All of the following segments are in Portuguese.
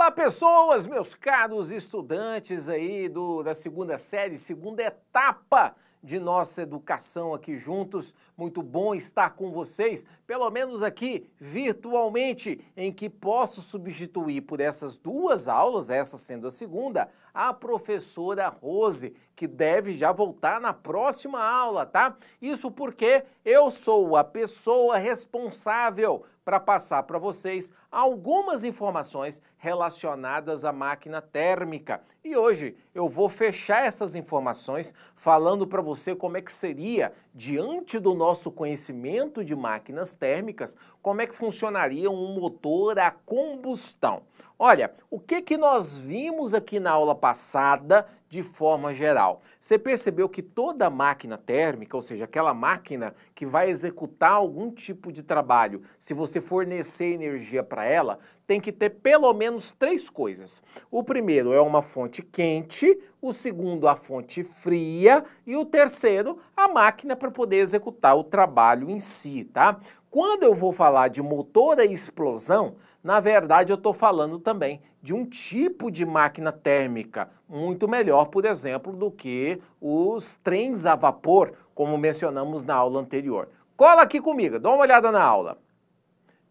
Olá, pessoas, meus caros estudantes aí da segunda série, segunda etapa de nossa educação aqui juntos. Muito bom estar com vocês, pelo menos aqui virtualmente, em que posso substituir por essas duas aulas, essa sendo a segunda, a professora Rose, que deve já voltar na próxima aula, tá? Isso porque eu sou a pessoa responsável para passar para vocês algumas informações relacionadas à máquina térmica. E hoje eu vou fechar essas informações falando para você como é que seria, diante do nosso conhecimento de máquinas térmicas, como é que funcionaria um motor a combustão. Olha, o que nós vimos aqui na aula passada de forma geral? Você percebeu que toda máquina térmica, ou seja, aquela máquina que vai executar algum tipo de trabalho, se você fornecer energia para ela, tem que ter pelo menos três coisas. O primeiro é uma fonte quente, o segundo a fonte fria e o terceiro a máquina para poder executar o trabalho em si, tá? Quando eu vou falar de motor a explosão, na verdade eu estou falando também de um tipo de máquina térmica muito melhor, por exemplo, do que os trens a vapor, como mencionamos na aula anterior. Cola aqui comigo, dá uma olhada na aula.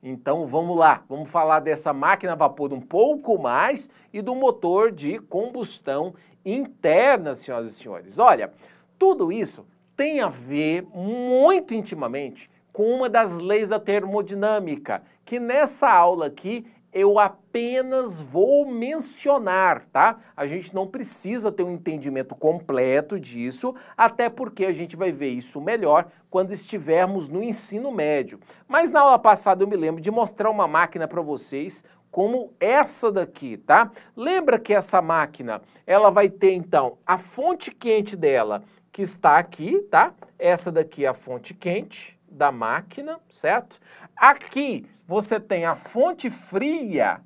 Então vamos lá, vamos falar dessa máquina a vapor um pouco mais e do motor de combustão interna, senhoras e senhores. Olha, tudo isso tem a ver muito intimamente com uma das leis da termodinâmica, que nessa aula aqui eu apenas vou mencionar, tá? A gente não precisa ter um entendimento completo disso, até porque a gente vai ver isso melhor quando estivermos no ensino médio. Mas na aula passada eu me lembro de mostrar uma máquina para vocês como essa daqui, tá? Lembra que essa máquina, ela vai ter então a fonte quente dela, que está aqui, tá? Essa daqui é a fonte quente da máquina, certo? Aqui você tem a fonte fria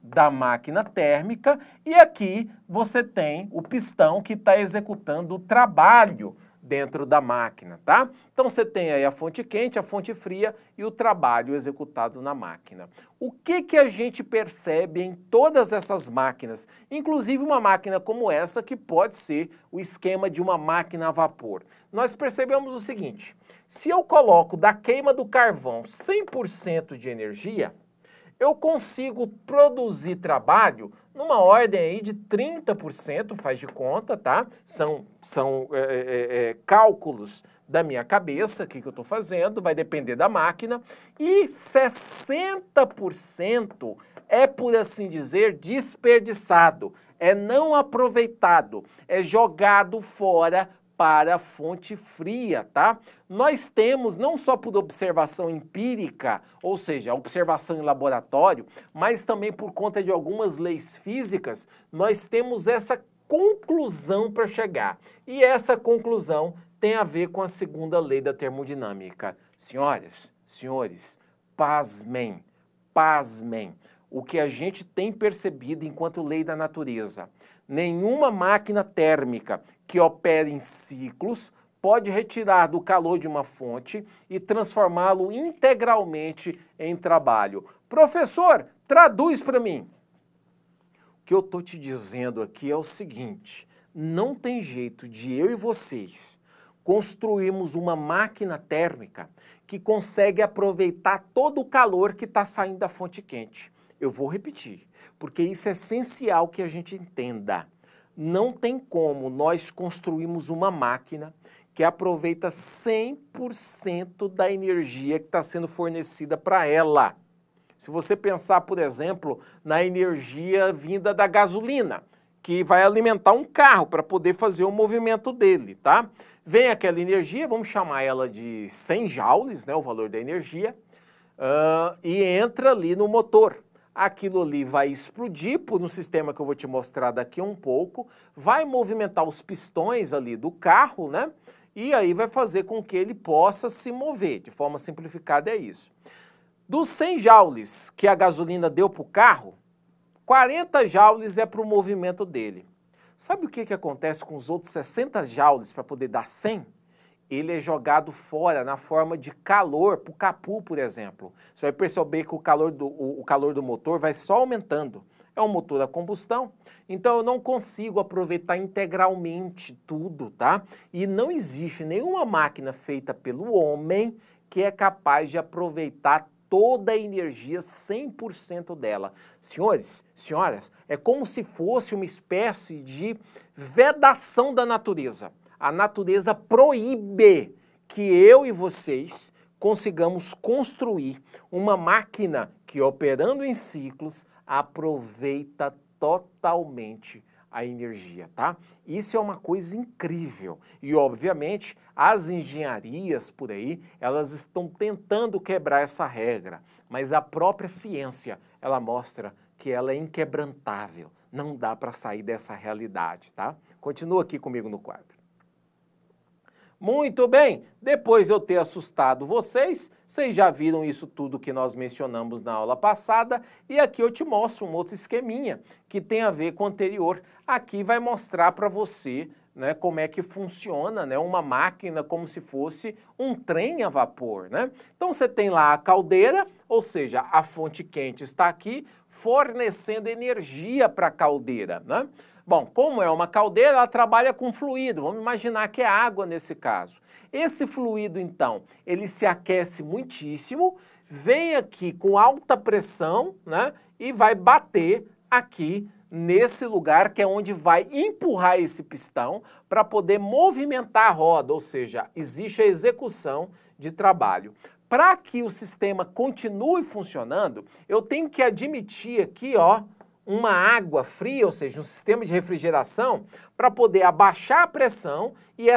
da máquina térmica e aqui você tem o pistão que está executando o trabalho dentro da máquina, tá? Então você tem aí a fonte quente, a fonte fria e o trabalho executado na máquina. O que a gente percebe em todas essas máquinas? Inclusive uma máquina como essa que pode ser o esquema de uma máquina a vapor. Nós percebemos o seguinte: se eu coloco da queima do carvão 100% de energia, eu consigo produzir trabalho numa ordem aí de 30%, faz de conta, tá? São cálculos da minha cabeça, o que eu estou fazendo, vai depender da máquina, e 60% é, por assim dizer, desperdiçado, é não aproveitado, é jogado fora para a fonte fria, tá? Nós temos, não só por observação empírica, ou seja, observação em laboratório, mas também por conta de algumas leis físicas, nós temos essa conclusão para chegar. E essa conclusão tem a ver com a segunda lei da termodinâmica. Senhoras, senhores, pasmem, pasmem. O que a gente tem percebido enquanto lei da natureza: nenhuma máquina térmica que opera em ciclos pode retirar do calor de uma fonte e transformá-lo integralmente em trabalho. Professor, traduz para mim. O que eu estou te dizendo aqui é o seguinte: não tem jeito de eu e vocês construirmos uma máquina térmica que consegue aproveitar todo o calor que está saindo da fonte quente. Eu vou repetir, porque isso é essencial que a gente entenda. Não tem como nós construirmos uma máquina que aproveita 100% da energia que está sendo fornecida para ela. Se você pensar, por exemplo, na energia vinda da gasolina, que vai alimentar um carro para poder fazer o movimento dele, tá? Vem aquela energia, vamos chamar ela de 100 joules, né, o valor da energia, e entra ali no motor. Aquilo ali vai explodir por um sistema que eu vou te mostrar daqui a um pouco, vai movimentar os pistões ali do carro, né? E aí vai fazer com que ele possa se mover. De forma simplificada é isso. Dos 100 joules que a gasolina deu para o carro, 40 joules é para o movimento dele. Sabe o que acontece com os outros 60 joules para poder dar 100? Ele é jogado fora na forma de calor para o capô, por exemplo. Você vai perceber que o calor do motor vai só aumentando. é um motor a combustão, então eu não consigo aproveitar integralmente tudo, tá? E não existe nenhuma máquina feita pelo homem que é capaz de aproveitar toda a energia, 100% dela. Senhores, senhoras, é como se fosse uma espécie de vedação da natureza. A natureza proíbe que eu e vocês consigamos construir uma máquina que, operando em ciclos, aproveita totalmente a energia, tá? Isso é uma coisa incrível e, obviamente, as engenharias por aí, elas estão tentando quebrar essa regra, mas a própria ciência, ela mostra que ela é inquebrantável, não dá para sair dessa realidade, tá? Continua aqui comigo no quadro. Muito bem, depois de eu ter assustado vocês, vocês já viram isso tudo que nós mencionamos na aula passada, e aqui eu te mostro um outro esqueminha que tem a ver com o anterior. Aqui vai mostrar para você, né, como é que funciona, né, uma máquina como se fosse um trem a vapor, né? Então você tem lá a caldeira, ou seja, a fonte quente está aqui fornecendo energia para a caldeira, né? Bom, como é uma caldeira, ela trabalha com fluido, vamos imaginar que é água nesse caso. Esse fluido, então, ele se aquece muitíssimo, vem aqui com alta pressão, né, e vai bater aqui nesse lugar que é onde vai empurrar esse pistão para poder movimentar a roda, ou seja, existe a execução de trabalho. Para que o sistema continue funcionando, eu tenho que admitir aqui, ó, uma água fria, ou seja, um sistema de refrigeração, para poder abaixar a pressão e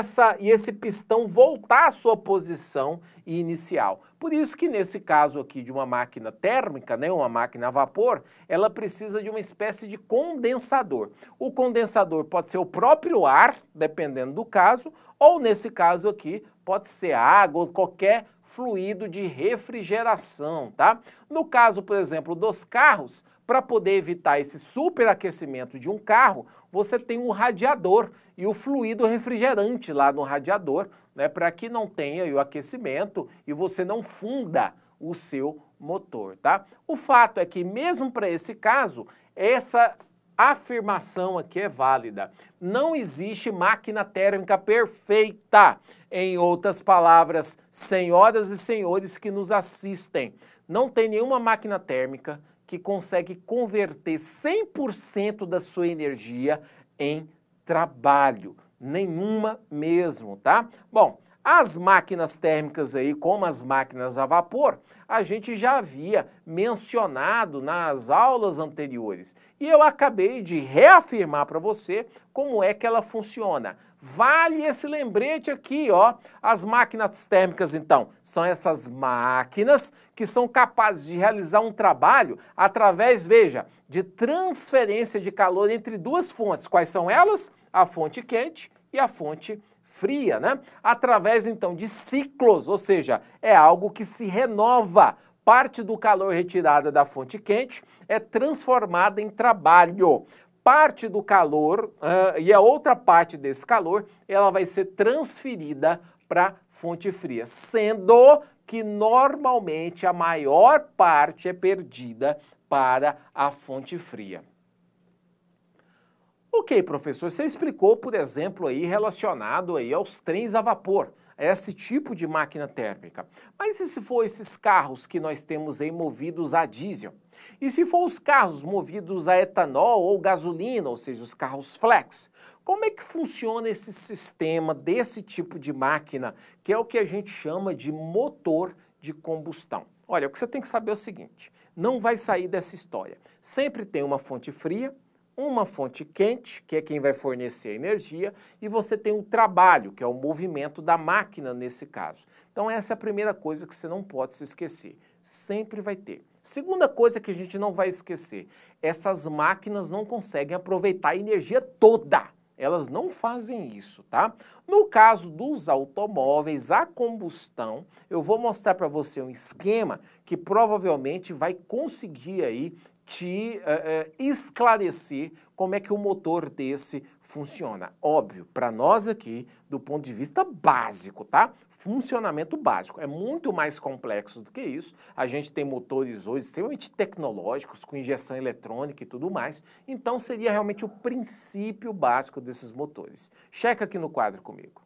esse pistão voltar à sua posição inicial. Por isso que nesse caso aqui de uma máquina térmica, né, uma máquina a vapor, ela precisa de uma espécie de condensador. O condensador pode ser o próprio ar, dependendo do caso, ou nesse caso aqui pode ser água ou qualquer fluido de refrigeração, tá? No caso, por exemplo, dos carros, para poder evitar esse superaquecimento de um carro, você tem um radiador e o fluido refrigerante lá no radiador, né, para que não tenha o aquecimento e você não funda o seu motor, tá? O fato é que mesmo para esse caso, essa afirmação aqui é válida. Não existe máquina térmica perfeita. Em outras palavras, senhoras e senhores que nos assistem, não tem nenhuma máquina térmica que consegue converter 100% da sua energia em trabalho. Nenhuma mesmo, tá? Bom, as máquinas térmicas aí, como as máquinas a vapor, a gente já havia mencionado nas aulas anteriores. E eu acabei de reafirmar para você como é que ela funciona. Vale esse lembrete aqui, ó. As máquinas térmicas, então, são essas máquinas que são capazes de realizar um trabalho através, veja, de transferência de calor entre duas fontes. Quais são elas? A fonte quente e a fonte fria, né? Através, então, de ciclos, ou seja, é algo que se renova. Parte do calor retirada da fonte quente é transformada em trabalho. Parte do calor e a outra parte desse calor, ela vai ser transferida para a fonte fria, sendo que normalmente a maior parte é perdida para a fonte fria. Ok, professor, você explicou, por exemplo, aí relacionado aí aos trens a vapor, a esse tipo de máquina térmica. Mas e se for esses carros que nós temos aí movidos a diesel? E se for os carros movidos a etanol ou gasolina, ou seja, os carros flex? Como é que funciona esse sistema desse tipo de máquina, que é o que a gente chama de motor de combustão? Olha, o que você tem que saber é o seguinte, não vai sair dessa história. Sempre tem uma fonte fria, uma fonte quente, que é quem vai fornecer a energia, e você tem um trabalho, que é o movimento da máquina nesse caso. Então essa é a primeira coisa que você não pode se esquecer. Sempre vai ter. Segunda coisa que a gente não vai esquecer, essas máquinas não conseguem aproveitar a energia toda. Elas não fazem isso, tá? No caso dos automóveis a combustão, eu vou mostrar para você um esquema que provavelmente vai conseguir aí te esclarecer como é que o motor desse funciona. Óbvio, para nós aqui, do ponto de vista básico, tá? funcionamento básico. É muito mais complexo do que isso. A gente tem motores hoje extremamente tecnológicos, com injeção eletrônica e tudo mais. Então, seria realmente o princípio básico desses motores. Checa aqui no quadro comigo.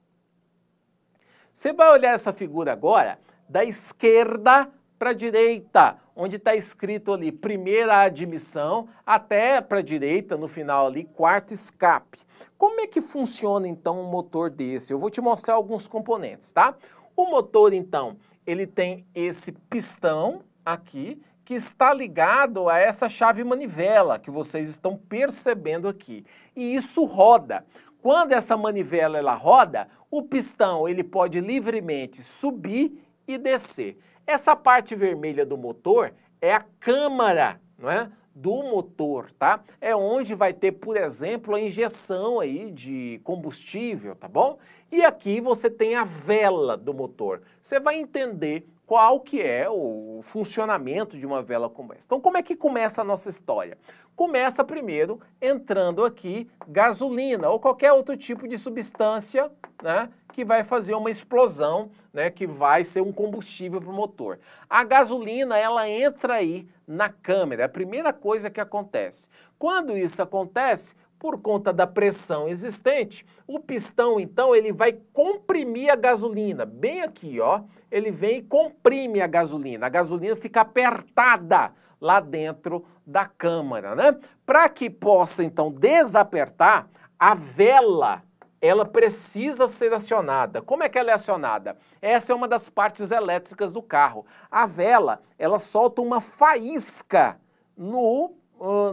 Você vai olhar essa figura agora da esquerda para a direita, onde está escrito ali primeira admissão, até para a direita, no final ali, quarto escape. Como é que funciona então um motor desse? Eu vou te mostrar alguns componentes, tá? O motor, então, ele tem esse pistão aqui, que está ligado a essa chave manivela que vocês estão percebendo aqui. E isso roda. Quando essa manivela ela roda, o pistão ele pode livremente subir e descer. Essa parte vermelha do motor é a câmara, não é, do motor, tá? É onde vai ter, por exemplo, a injeção aí de combustível, tá bom? E aqui você tem a vela do motor. Você vai entender qual que é o funcionamento de uma vela como essa. Então, como é que começa a nossa história? Começa primeiro entrando aqui gasolina ou qualquer outro tipo de substância, né, que vai fazer uma explosão, né, que vai ser um combustível para o motor. A gasolina, ela entra aí na câmara, é a primeira coisa que acontece. Quando isso acontece, por conta da pressão existente, o pistão, então, ele vai comprimir a gasolina. Bem aqui, ó, ele vem e comprime a gasolina fica apertada lá dentro da câmara, né? Para que possa, então, desapertar, a vela, ela precisa ser acionada. Como é que ela é acionada? Essa é uma das partes elétricas do carro. A vela, ela solta uma faísca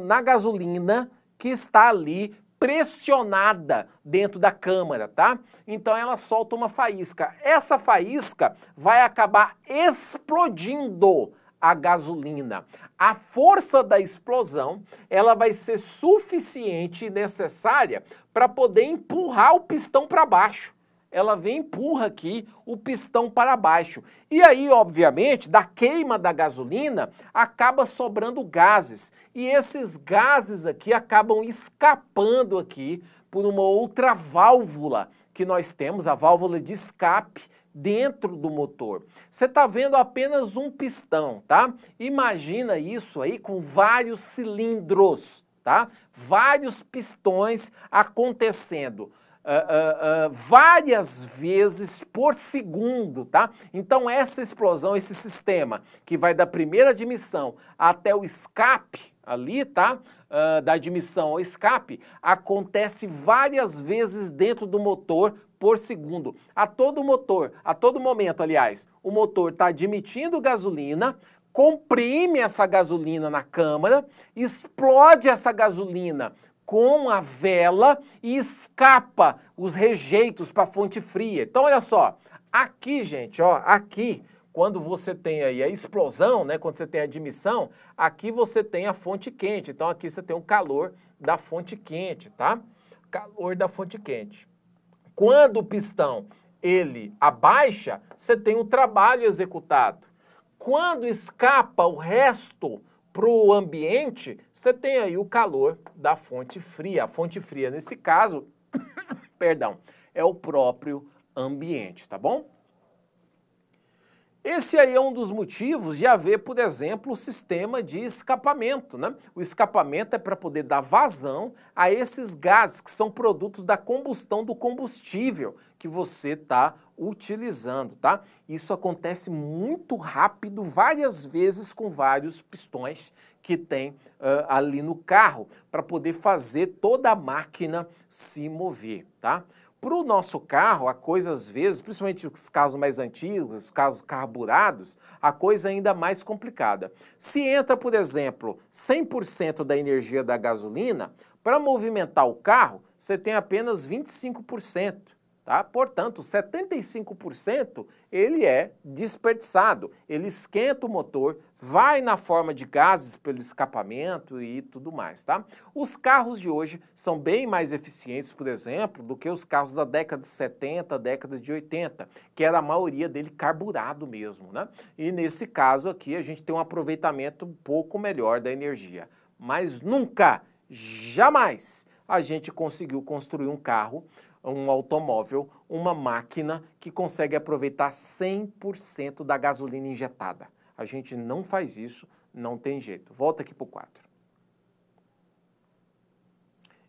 na gasolina que está ali pressionada dentro da câmara, tá? Então ela solta uma faísca. Essa faísca vai acabar explodindo a gasolina. A força da explosão, ela vai ser suficiente e necessária para poder empurrar o pistão para baixo. Ela vem e empurra aqui o pistão para baixo. E aí, obviamente, da queima da gasolina, acaba sobrando gases. E esses gases aqui acabam escapando aqui por uma outra válvula que nós temos, a válvula de escape dentro do motor. Você está vendo apenas um pistão, tá? Imagina isso aí com vários cilindros, tá? Vários pistões acontecendo. Várias vezes por segundo, tá? Então essa explosão, esse sistema que vai da primeira admissão até o escape ali, tá? Da admissão ao escape, acontece várias vezes dentro do motor por segundo. A todo momento, aliás, o motor está admitindo gasolina, comprime essa gasolina na câmara, explode essa gasolina com a vela e escapa os rejeitos para a fonte fria. Então, olha só, aqui, gente, ó, aqui, quando você tem aí a explosão, né, quando você tem a admissão, aqui você tem a fonte quente. Então, aqui você tem o calor da fonte quente, tá? Calor da fonte quente. Quando o pistão, ele abaixa, você tem o trabalho executado. Quando escapa o resto para o ambiente, você tem aí o calor da fonte fria. A fonte fria, nesse caso, perdão, é o próprio ambiente, tá bom? Esse aí é um dos motivos de haver, por exemplo, o sistema de escapamento, né? O escapamento é para poder dar vazão a esses gases que são produtos da combustão do combustível que você está utilizando, tá? Isso acontece muito rápido, várias vezes com vários pistões que tem ali no carro para poder fazer toda a máquina se mover, tá? Para o nosso carro, a coisa às vezes, principalmente os carros mais antigos, os carros carburados, a coisa é ainda mais complicada. Se entra, por exemplo, 100% da energia da gasolina, para movimentar o carro, você tem apenas 25%. Tá? Portanto, 75% ele é desperdiçado, ele esquenta o motor, vai na forma de gases pelo escapamento e tudo mais, tá? Os carros de hoje são bem mais eficientes, por exemplo, do que os carros da década de 70, década de 80, que era a maioria dele carburado mesmo, né? E nesse caso aqui a gente tem um aproveitamento um pouco melhor da energia, mas nunca, jamais a gente conseguiu construir um carro um automóvel, uma máquina que consegue aproveitar 100% da gasolina injetada. A gente não faz isso, não tem jeito. Volta aqui para o quadro.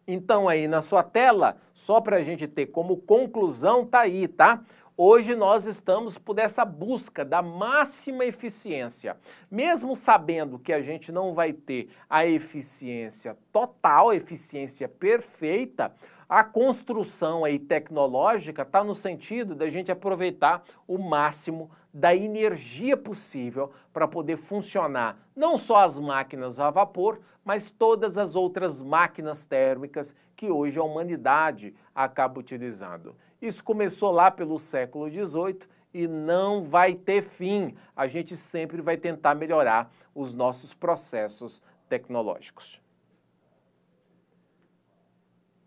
Então aí na sua tela, só para a gente ter como conclusão, tá aí, tá? Hoje nós estamos por essa busca da máxima eficiência. Mesmo sabendo que a gente não vai ter a eficiência total, a eficiência perfeita, a construção aí tecnológica está no sentido da gente aproveitar o máximo da energia possível para poder funcionar não só as máquinas a vapor, mas todas as outras máquinas térmicas que hoje a humanidade acaba utilizando. Isso começou lá pelo século XVIII e não vai ter fim. A gente sempre vai tentar melhorar os nossos processos tecnológicos.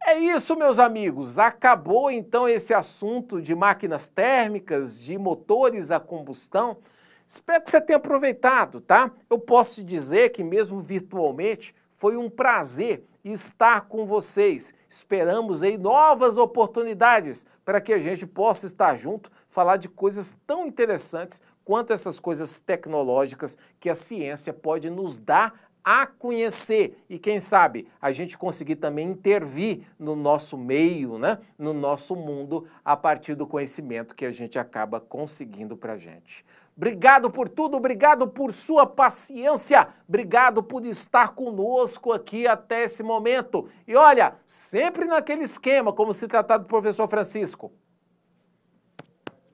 É isso, meus amigos. Acabou então esse assunto de máquinas térmicas, de motores a combustão. Espero que você tenha aproveitado, tá? Eu posso te dizer que mesmo virtualmente foi um prazer estar com vocês. Esperamos aí novas oportunidades para que a gente possa estar junto, falar de coisas tão interessantes quanto essas coisas tecnológicas que a ciência pode nos dar a conhecer e, quem sabe, a gente conseguir também intervir no nosso meio, né? No nosso mundo, a partir do conhecimento que a gente acaba conseguindo para a gente. Obrigado por tudo, obrigado por sua paciência, obrigado por estar conosco aqui até esse momento. E olha, sempre naquele esquema, como se tratar do professor Francisco.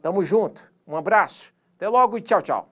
Tamo junto, um abraço, até logo e tchau, tchau.